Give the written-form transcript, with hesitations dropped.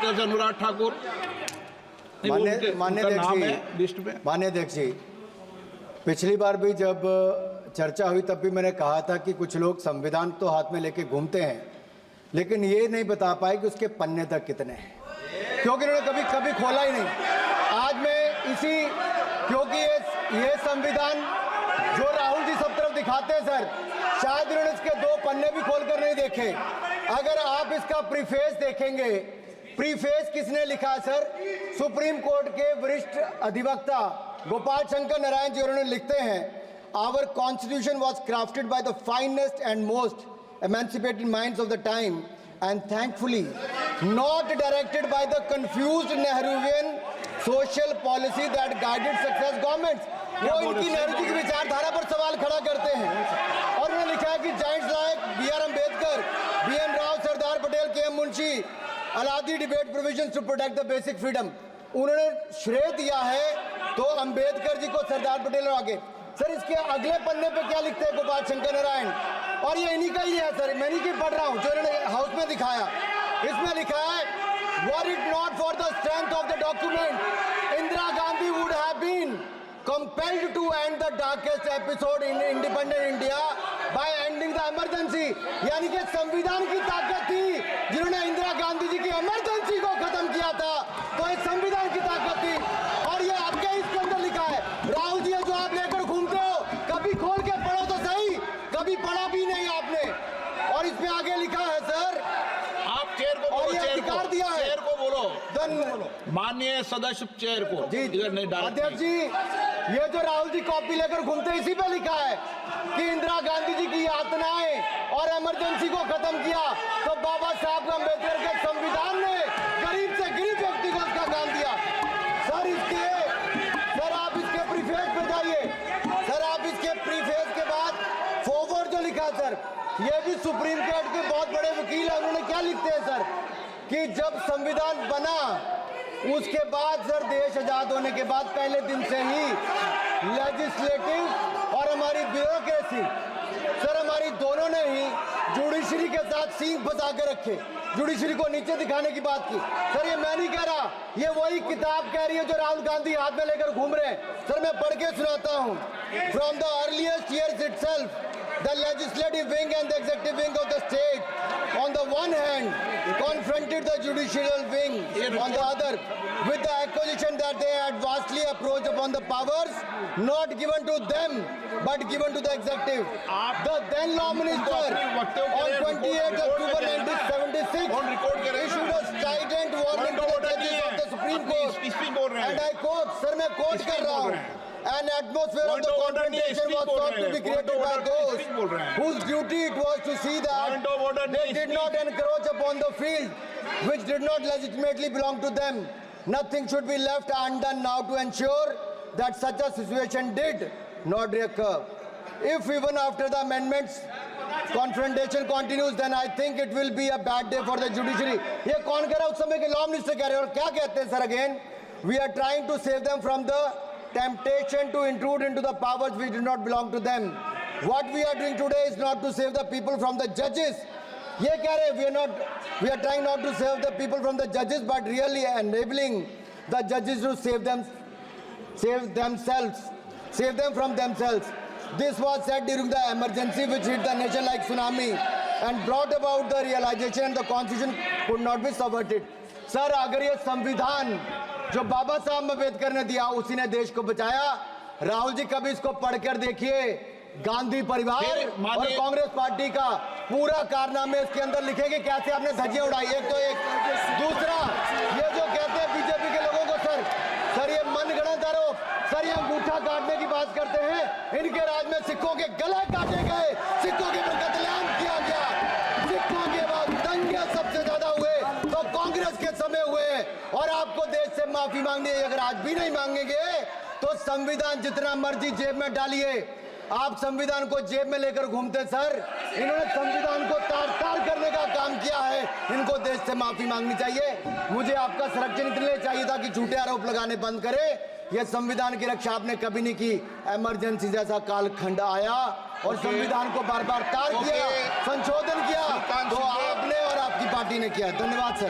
तरफ से अनुराग ठाकुर, मान्य अध्यक्ष जी, पिछली बार भी जब चर्चा हुई तब भी मैंने कहा था कि कुछ लोग संविधान तो हाथ में लेके घूमते हैं, लेकिन ये नहीं बता पाए कि उसके पन्ने तक कितने हैं, क्योंकि उन्होंने कभी खोला ही नहीं। आज मैं इसी, क्योंकि ये संविधान जो राहुल जी सब तरफ दिखाते हैं सर, शायद उन्होंने इसके 2 पन्ने भी खोलकर नहीं देखे। अगर आप इसका प्रीफेस देखेंगे, प्रीफेस किसने लिखा है सर? सुप्रीम कोर्ट के वरिष्ठ अधिवक्ता गोपाल शंकर नारायण जी, उन्होंने लिखते हैं, our constitution was crafted by the finest and most emancipated minds of the time and thankfully not directed by the confused Nehruvian social policy that guided success governments। वो इनकी नेहरू जी की विचारधारा पर सवाल खड़ा करते हैं और उन्होंने लिखा है कि giants like B.R. Ambedkar, B.N. Rao, Sardar Patel, K.M. Munshi Alladi debate provisions to protect the basic freedom. उन्होंने श्रेय दिया है तो अम्बेडकर जी को, सरदार पटेल और आगे। सर इसके अगले पन्ने पे क्या लिखते हैं गोपाल शंकर नारायण, और ये इन्हीं का ही है सर, मैं नहीं पढ़ रहा हूँ, जो इन्होंने हाउस में दिखाया। इसमें लिखा है, were it not for the strength of the document Indira Gandhi would have been compelled to end the darkest episode in independent India by ending the emergency. यानी कि संविधान की ताकत थी, जिन्होंने इंदिरा गांधी जी की इमरजेंसी को खत्म किया था, तो इस संविधान की ताकत थी। और ये आपके इसके अंदर लिखा है, राहुल जी जो आप लेकर घूमते हो, कभी खोल के पढ़ो तो सही, कभी पढ़ा भी नहीं आपने। और इसमें आगे लिखा है सर, आप चेयर को बोलो, अधिकार दिया है, चेयर को बोलो, माननीय सदस्य चेयर को। जी अध्यक्ष जी, ये जो राहुल जी कॉपी लेकर घूमते, इसी पे लिखा है कि इंदिरा गांधी जी की यातनाएं और इमरजेंसी को खत्म किया, तो बाबा साहब अम्बेडकर के संविधान ने गरीब से गरीब व्यक्ति को उसका काम दिया। सर आप इसके प्रीफेस पे जाइए, सर आप इसके प्रीफेस के बाद फॉरवर्ड जो लिखा सर, ये भी सुप्रीम कोर्ट के बहुत बड़े वकील है, उन्होंने क्या लिखते हैं सर, कि जब संविधान बना उसके बाद सर, देश आजाद होने के बाद पहले दिन से ही लेजिस्लेटिव और हमारी ब्यूरोक्रेसी सर, हमारी दोनों ने ही जुडिशरी के साथ सींग फंसा के रखे, जुडिशरी को नीचे दिखाने की बात की। सर ये मैं नहीं कह रहा, ये वही किताब कह रही है जो राहुल गांधी हाथ में लेकर घूम रहे हैं। सर मैं पढ़ के सुनाता हूँ, from the earliest years itself the legislative wing and the executive wing of the state on the one hand confronted the judicial wing on the other with the accusation that they had vastly approached upon the powers not given to them but given to the executive. The then law minister on 28 October 1976 issued a strident warning to the judges of the Supreme Court, and I quote, sir मैं quote कर रहा हूँ, an atmosphere of the confrontation was thought to be created by those whose duty it was to see that they did not encroach upon the field which did not legitimately belong to them. Nothing should be left undone now to ensure that such a situation did not recur. If even after the amendments confrontation continues, then I think it will be a bad day for the judiciary. ये कौन कह रहा है? उस समय के law minister कह रहे हैं, और क्या कहते हैं sir again? We are trying to save them from the temptation to intrude into the powers which do not belong to them. What we are doing today is not to save the people from the judges. ये कह रहे हैं, we are trying not to save the people from the judges, but really enabling the judges to save them from themselves. This was said during the emergency which hit the nation like tsunami and brought about the realization and the constitution could not be subverted. Sir, अगर ये संविधान जो बाबा साहब अम्बेडकर ने दिया उसी ने देश को बचाया। राहुल जी कभी इसको पढ़कर देखिए, गांधी परिवार और कांग्रेस पार्टी का पूरा कारनामे इसके अंदर लिखेंगे, कैसे आपने धज्जियां उड़ाई। एक तो एक, दूसरा ये जो कहते हैं बीजेपी के लोगों को सर ये मनगढ़ंत आरोप, सर ये अंगूठा काटने की बात करते हैं, इनके राज में सिखों के गले काटे गए, सिखों के ऊपर कत्लेआम किया गया, सिखों के बाद दंगे सबसे ज्यादा हुए तो कांग्रेस के समय हुए, और आपको देश से माफी मांगनी है। अगर आज भी नहीं मांगेंगे तो संविधान जितना मर्जी जेब में डालिए, आप संविधान को जेब में लेकर घूमते सर। इन्होंने संविधान को तार-तार करने का काम किया है, इनको देश से माफी मांगनी चाहिए। मुझे आपका संरक्षण इसलिए चाहिए था कि झूठे आरोप लगाने बंद करे। यह संविधान की रक्षा आपने कभी नहीं की। इमरजेंसी जैसा कालखंड आया और संविधान को बार बार तार किया, संशोधन किया, तो आपने और आपकी पार्टी ने किया। धन्यवाद सर।